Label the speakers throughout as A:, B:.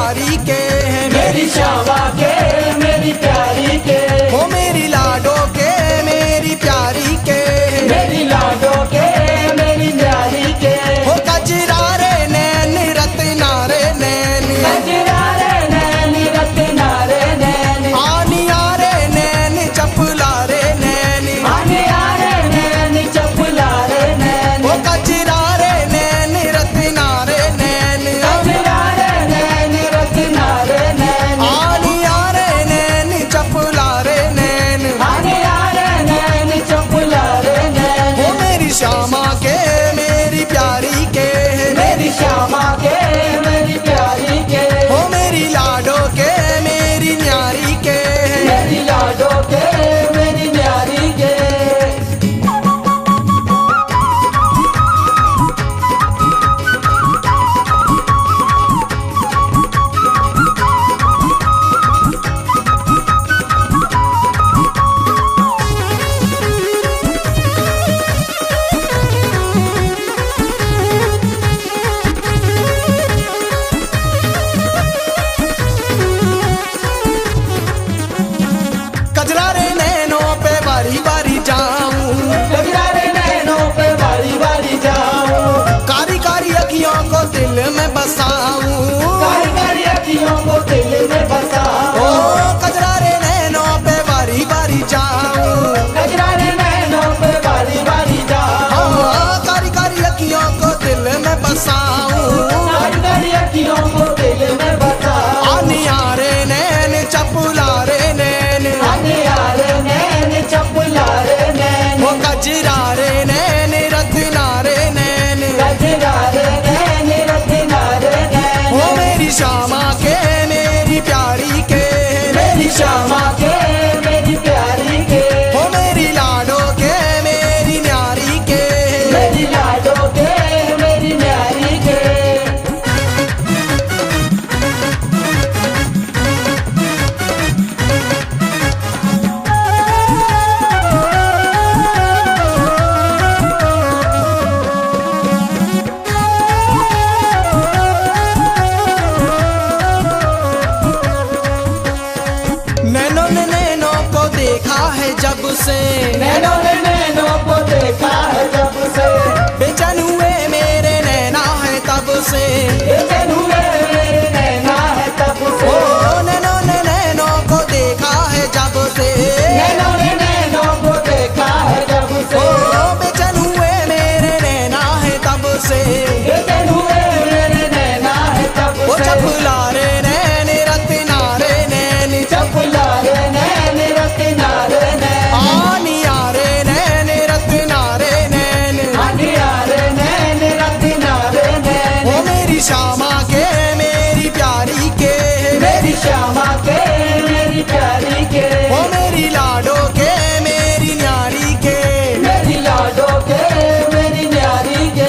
A: प्यारी के,
B: मेरी श्यामा के मेरी प्यारी के,
A: हो मेरी लाडो के मेरी प्यारी के,
B: मेरी लाडो के मेरी प्यारी के,
A: हो कजरा रे नैन रत्ना रे नैन,
B: कजरा रे नैन रत्ना रे नैन,
A: आनिया रे नैन चपला रे नैन,
B: आनिया रे नैन चपला रे नैन,
A: हो कजरा रे नैन रत्ना रे नैन,
B: कजरा रे नैन रत्ना रे नैन,
A: आनिया रे नैन चपला रे नैन,
B: आनिया रे नैन चपला रे नैन,
A: हो मेरी श्यामा के मेरी प्यारी के,
B: मेरी श्यामा के मेरी प्यारी के,
A: हो मेरी लाडो के मेरी न्यारी के,
B: मेरी लाडो के मेरी प्यारी के।
A: कजरा रे नैनों पे बारी बारी जाऊं,
B: कजरा रे नैनों पे बारी बारी जाऊं,
A: कारी कारी अखियों को दिल में बसाऊं,
B: कारी कारी अखियों को दिल में बसाऊं,
A: ओ कजरा रे नैनों पे बारी बारी जाऊं,
B: कजरा रे नैनों पे बारी बारी जाऊं,
A: हाँ कारी कारी अखियों को दिल में बसाऊं,
B: कारी कारी अखियों को दिल में बसाऊं,
A: आनिया रे नैन चपला रे नैन,
B: आनिया रे नैन चपला रे नैन,
A: वो कजरा रे नैन रत्ना रे नैन,
B: कजरा रे नैन रत्ना रे नैन,
A: वो मेरी श्यामा के मेरी प्यारी के,
B: मेरी श्यामा के मेरी प्यारी के,
A: वो मेरी लाडो के मेरी न्यारी के,
B: मेरी लाडो के मेरी न्यारी के।
A: नैनों ने नैनों को देखा है जब से,
B: नैनों ने नैनों को देखा है जब से,
A: बेचैन हुए मेरे नैना है तब से,
B: बेचैन हुए मेरे नैना है तब से,
A: ओ नैनों ने नैनों को देखा है जब से,
B: नैनों ने नैनों को देखा है जब से,
A: ओ बेचैन हुए मेरे नैना है तब से,
B: बेचैन हुए मेरे नैना है तब
A: वो
B: से,
A: चपला रे नैन रत्ना रे नैन,
B: चपला रे नैन रत्ना रे नैन,
A: आनिया रे नैन रत्ना रे नैन,
B: आनिया रे नैन रत्ना रे नैन,
A: वो मेरी श्यामा के मेरी प्यारी के,
B: मेरी श्यामा के मेरी प्यारी के,
A: वो मेरी लाडो के मेरी न्यारी के,
B: मेरी लाडो के मेरी न्यारी के।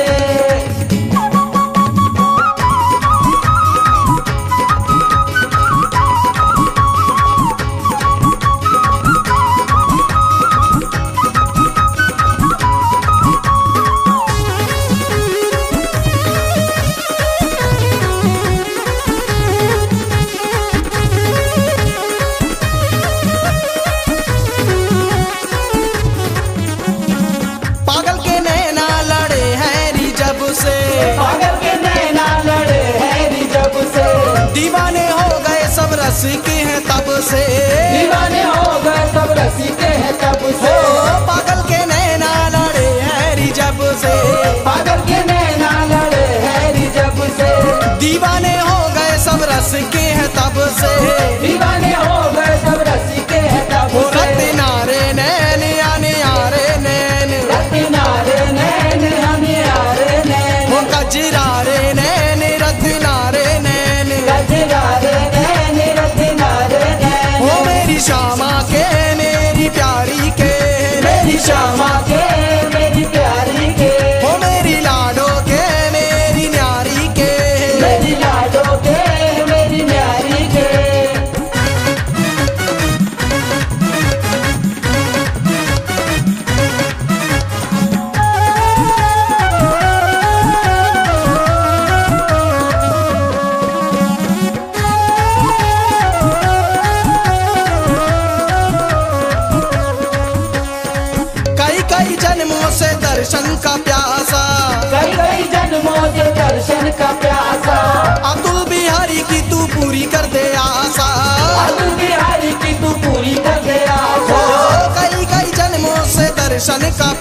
A: पागल के नैना लड़े हैं रिजब से,
B: पागल के नैना लड़े हैं रिजब से,
A: दीवाने हो गए सब रस के हैं तब से,
B: दीवाने हो गए सब रसीके हैं तब से,
A: ओ पागल के नैना लड़े हैं रिजब से,
B: पागल के नैना लड़े हैं रिजब से,
A: दीवाने हो गए सब रस के हैं तब से,
B: दीवाने हो गए सब रसीके हैं तब
A: वो
B: से,
A: रत्ना रे नैन आनिया रे नैन,
B: रत्ना रे नैन हनिया रे नैन,
A: वो कजरा रे नैन रत्ना रे नैन,
B: कजरा रे नैन रत्ना रे नैन,
A: वो मेरी श्यामा के मेरी प्यारी के,
B: मेरी श्यामा के मेरी प्यारी के,
A: वो मेरी लाडो के मेरी न्यारी के,
B: मेरी लाडो के मेरी न्यारी के।
A: दर्शन का प्यासा।
B: कई कई जन्मों से दर्शन का प्यासा।
A: अतुल बिहारी की तू पूरी कर दे आशा।
B: अतुल बिहारी की तू पूरी कर दे आशा।
A: कई कई जन्मों से दर्शन का